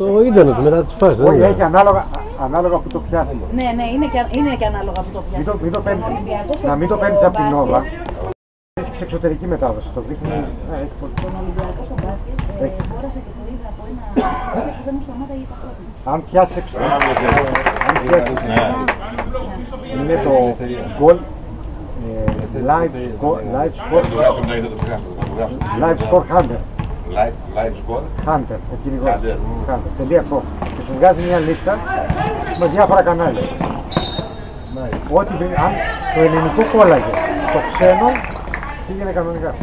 στο ίντερνετ μετά τις φάσεις. Όχι, έχει ανάλογα που το πιάσει. Ναι, είναι και ανάλογα που το πιάσει. Να μην το παίρνεις από την Νόβα. Έχει εξωτερική μετάδοση. Το δείχνει. Τον Ολυμπιακό στο μπάσκετ μπόρεσε και το είδα από ένα που δεν μου σταμάταγε τα πρώτα. Αν πιάσει εξωτερική. Είναι το goal live score hunter. Live score. Hunter, ο κυνηγός. Hunter.com. Και σου βγάζει μια λίστα με διάφορα κανάλια. Ό,τι αν το ελληνικό κόλλαγε, το ξένο πήγαινε κανονικά.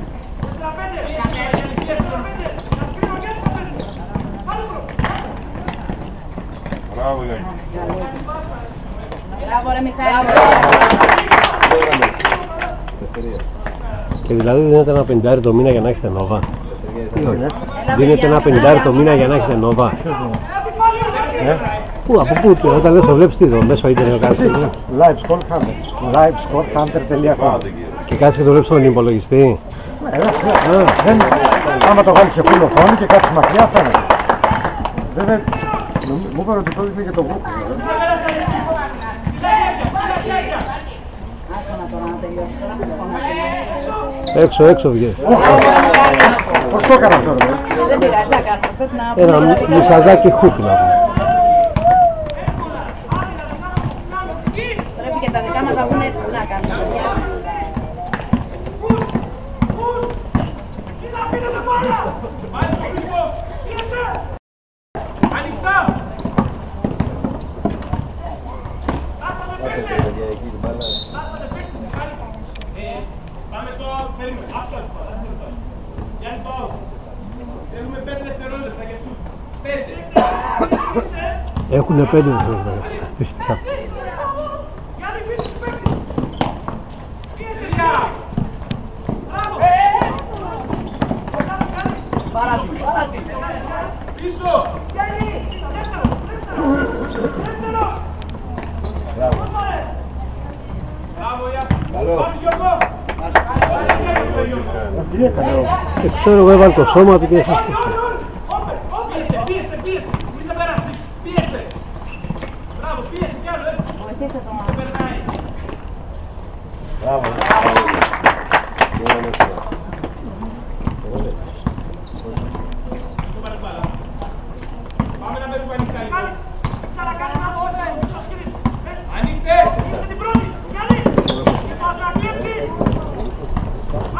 Μπράβο, Γιάννη. Μπράβο ρε Μιχάλη. Και δηλαδή δίνεται ένα 50 το μήνα για να έχετε Νόβα. Δίνεται ένα 50 το μήνα για να έχετε Νόβα. Πού, από πού, όταν λες το βλέπεις τι εδώ, μέσω ίντερνετ κάνεις. livescorehunter.com. Και κάτσεις και το βλέπεις στον υπολογιστή. Άμα το βάλεις σε full οθόνη και κάτσεις μακριά φαίνεται. Βέβαια, μου είπαν ότι το δείχνει και το Google. Έξω βγες. Πώς το έκανα αυτό, ρε? Δεν πειράζει, θα κάνω. Πες να Ένα μισαδάκι χούκ να πούμε. πρέπει και τα δικά μας να βγουν έτσι να κάνουμε. Έχουνε 5 δευτερόλεπτα. Ξέρω εγώ έβαλε το σώμα του και εσάς πίσω.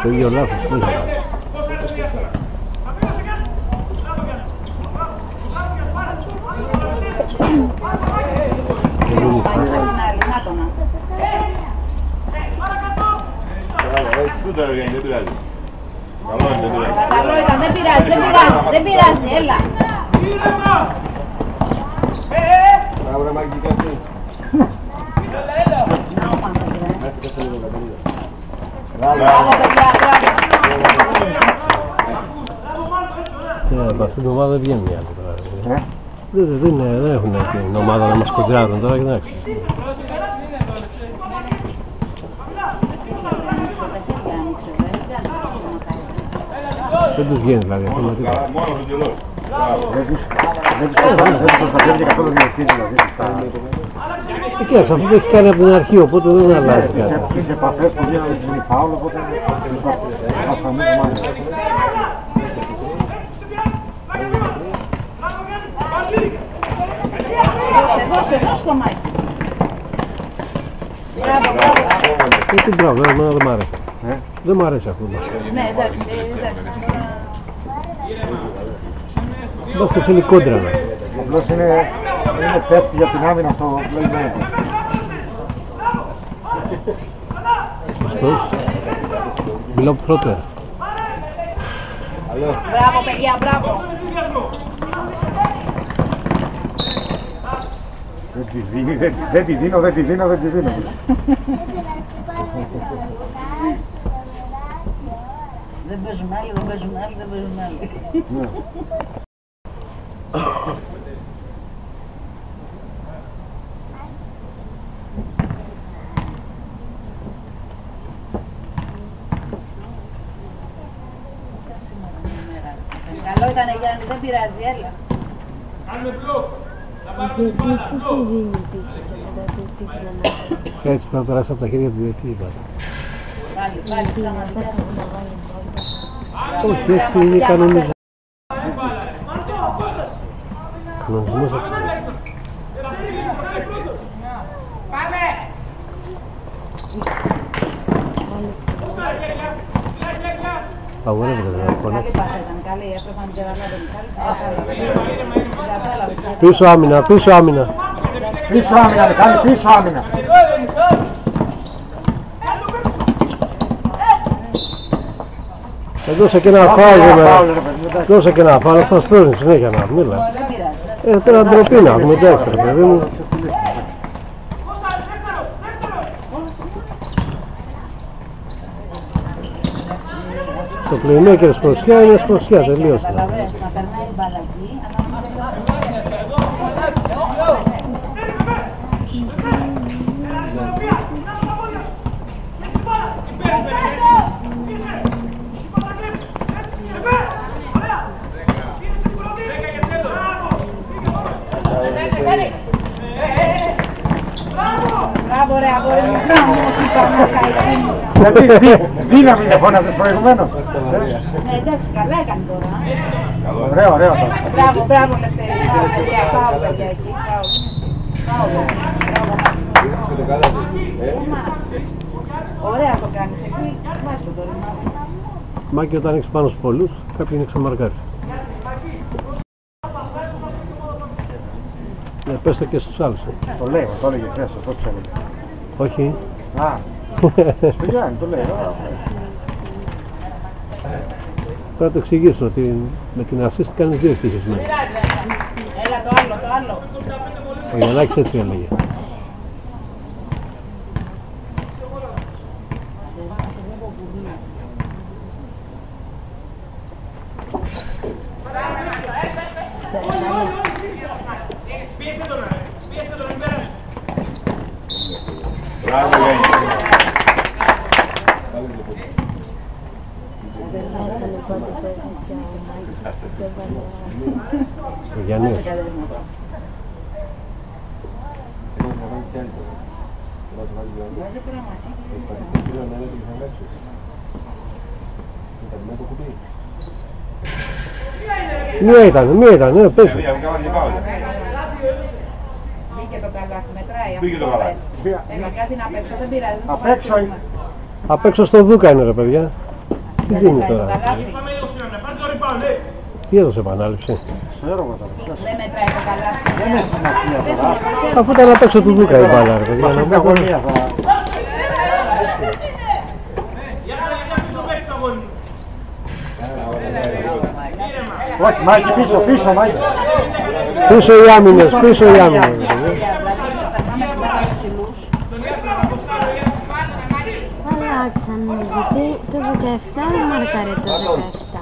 Το ίδιο λάθος. Καλό ήταν, δεν πειράζει, έλα. Μπράβο ρε Μάκη, κάτσε. Μπράβο παιδιά, μπράβο. Από αυτήν την ομάδα δεν βγαίνουν οι άλλοι τώρα. Δεν έχουν την ομάδα να μας κοντράρουν τώρα, κοιτάξτε. Δεν τους βγαίνει δηλαδή αυτό με τίποτα. Μόνο το καιρό. Δεν τους προστατεύει καθόλου διευθύνει δηλαδή. Κοίταξε, αυτό το έχει κάνει από την αρχή, οπότε δεν αλλάζει κάτι. Τις επαφές που γίνονται στην Ιπάουλ, οπότε θα φανούν μάλλον. Εδώ στο μάκι. Τι μπράβο, εμένα δεν μ' άρεσε. Δεν μ' άρεσε αυτό. Ναι, εντάξει. Μπας θέλει κόντρα να. Απλώς είναι πέφτει για την άμυνα στο playmaker. Αυτός. Μιλάω πρώτα. Μπράβο παιδιά, μπράβο. Δεν τη δίνω. Δεν παίζουν άλλοι. Καλό ήταν Γιάννη, δεν πειράζει, έλα. Έτσι θα περάσει από τα χέρια του διαιτητή. Όχι, έτσι είναι κανονισμό. Κανονισμός αυτό. Αγορεύεται δεν είναι. Πίσω άμυνα, πίσω άμυνα. Πίσω άμυνα, Μιχάλη, πίσω άμυνα. Δώσε και ένα φάουλ, δώσε και ένα φάουλ, αυτός παίρνει συνέχεια να μίλα. Τώρα ντροπή να έχουμε, εντάξει ρε παιδί μου. Το playmaker σπορσιά είναι σπορσιά, τελείωσε. Γιατί δύναμη είναι φώναζες προηγουμένως. Ναι, εντάξει, καλά έκανε τώρα. Ωραίο, ωραίο. Μπράβο, μπράβο, Λευτέρη. Πάω, παιδιά, εκεί. Ωραία το κάνεις εκεί. Μάλιστα το τώρα. Μάκη, όταν έχεις πάνω στους πολλούς, κάποιοι είναι ξεμαρκάρι. Ναι, πες το και στους άλλους. Το λέω, το έλεγε χθες, το έλεγε. Όχι. Α, στο Γιάννη το λέω. Πρέπει να το εξηγήσω ότι με την assist κάνεις δύο ευτυχισμένοι. Έλα το άλλο, το άλλο. Ο Γιαννάκης έτσι έλεγε. Μπράβο, Γιάννη. Ο Γιάννης. Μία ήταν, ναι, πες. Μπήκε το καλάθι, μετράει. Μπήκε το καλάθι. Έλα, κάτι να παίξω, δεν πειράζει. Απ' έξω Απ' έξω στο Δούκα είναι ρε παιδιά. Τι γίνει τώρα. Τι έδωσε επανάληψη. ξέρω εγώ τώρα. Δεν μετράει το καλάθι. Δεν έχει σημασία τώρα. Αφού ήταν απ' έξω του Δούκα η μπάλα ρε παιδιά. Στην αγωνία θα... Όχι, Μάκη, πίσω, πίσω, Μάκη. Πίσω οι άμυνες, πίσω οι άμυνες. Αλλάξαν, γιατί το 17 δεν μάρκαρε το 17.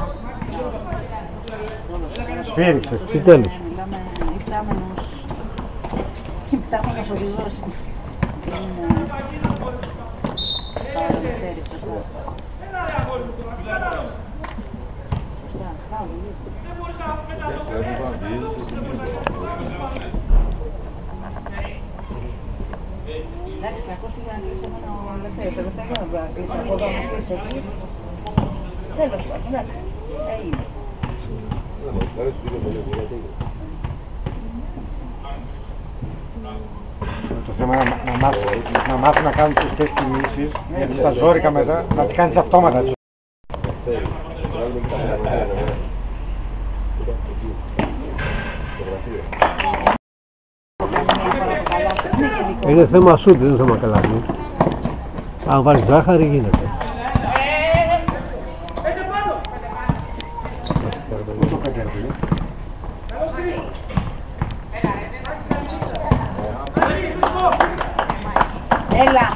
Σφύριξες. Τι τέλος. Μιλάμε υπτάμενος οδηγός. Εντάξει, ακούστηκε να κλείσει μόνο ο Λευτέρης, δεν θα κάνω να κλείσει από εδώ να κλείσει εκεί. Τέλος πάντων, εντάξει, έγινε. Το θέμα είναι να μάθει να κάνεις τις κινήσεις, γιατί στα ζόρικα μετά να τις κάνεις αυτόματα. Είναι θέμα σούτ, δεν είναι θέμα καλάθι. Αν βάλεις ζάχαρη γίνεται. Έλα.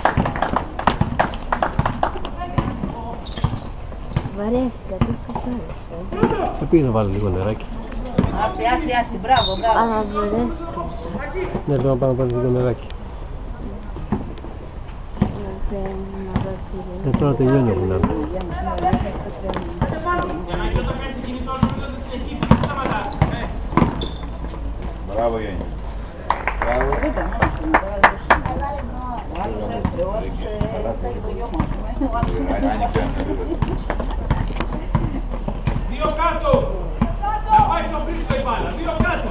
Βαρέθηκα, τι θα κάνεις. Θα πήγε να βάλει λίγο νεράκι. Άσι, μπράβο, μπράβο. Αλλά βαρέθηκα. Ναι, πρέπει να πάμε να πάρει λίγο νεράκι. Τώρα τελειώνει ο Γουλάνος. Μπράβο Γιάννη. Μπράβο. Ήταν μόνος του, τώρα δεν το συνεχίζει. Ο άλλος έφερε, ο άλλος έφερε το γιο μας. Δύο κάτω! Να πάει στο πίσω η μπάλα, δύο κάτω!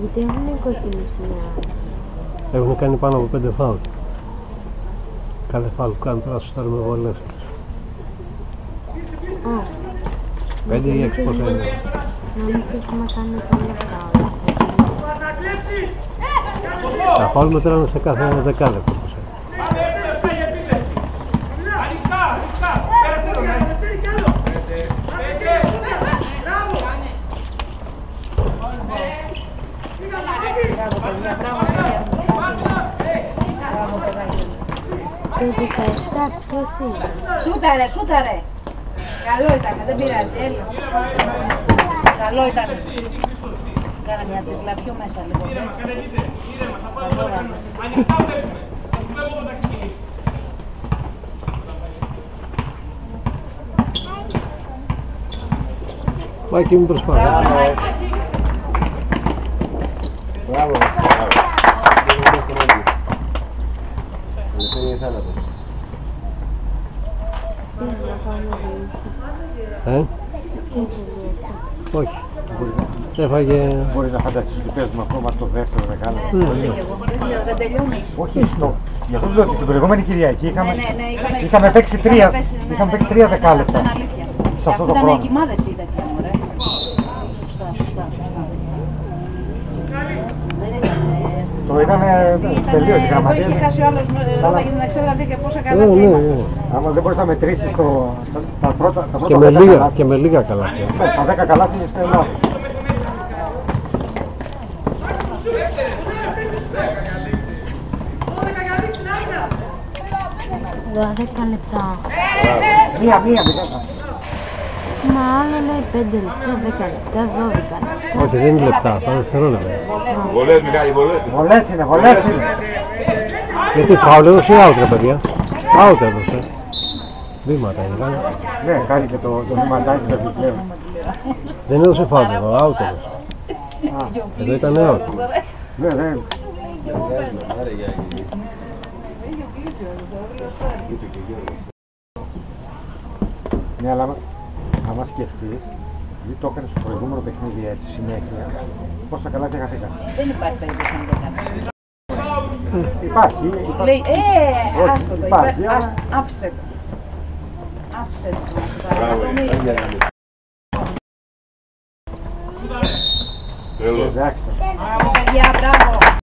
Γιατί έχουν κοκκινήσει. Έχουν κάνει πάνω από 5 φάουλ. Κάθε φάουλ που κάνουν τώρα στους θερμοβολές. 5 ή 6 πόσα είναι. Νομίζω ότι έχουμε κάνει πολλά φάουλ. Τα φάουλ μετράνε σε κάθε δεκάλεπτο. Το 17 ποιος είναι? Σούταρε, σούταρε! Καλό ήταν, δεν πειράζει, έλα. Καλό ήταν. Κάνα μια τρικλά πιο μέσα λίγο. Μάκη μου προσπάθησε. Μπράβο. Όχι. Έφαγε... Μπορείς να φανταστείς ότι παίζουμε ακόμα το δεύτερο μεγάλο. Δεν τελειώνει. Όχι, γι' αυτό λέω ότι την προηγούμενη Κυριακή Ναι, είχαμε παίξει 3 δεκάλεπτα. Σε αυτό το Ήταν χρόνο. κοιμάδες είδα και μωρέ. Σωστά. Το ήταν τελείως η γραμματεία. Είχε χάσει ο άλλος, όταν να ξέρω να δει και πόσα καλά πήγα. Άμα δεν μπορείς να μετρήσεις τα πρώτα Και με λίγα καλάθια. Τα 10 καλάθια είναι στο Ελλάδα. 12 λεπτά. Μία. Μα άλλο λέει 5 λεπτά, 10 λεπτά, 12 λεπτά. Όχι, δεν είναι λεπτά, αυτά είναι δευτερόλεπτα. Βολές Μιχάλη, βολές. Βολές είναι. Γιατί φάουλ έδωσε ή out ρε παιδιά. Out έδωσε. Βήματα είναι. Ναι, κάνει και το βηματάκι το επιπλέον. Δεν έδωσε φάουλ εδώ, out έδωσε. Εδώ ήταν out. Ναι. Ναι, αλλά άμα σκεφτείς, γιατί το έκανες στο προηγούμενο παιχνίδι έτσι συνέχεια, πόσα καλά και χαθήκαν. Δεν υπάρχει περίπτωση να το κάνεις. Υπάρχει. Λέει, Όχι, άστο το, υπάρχει, αλλά... άφησε το. Άφησε το. Μπράβο, Εντάξει. Μπράβο παιδιά, μπράβο.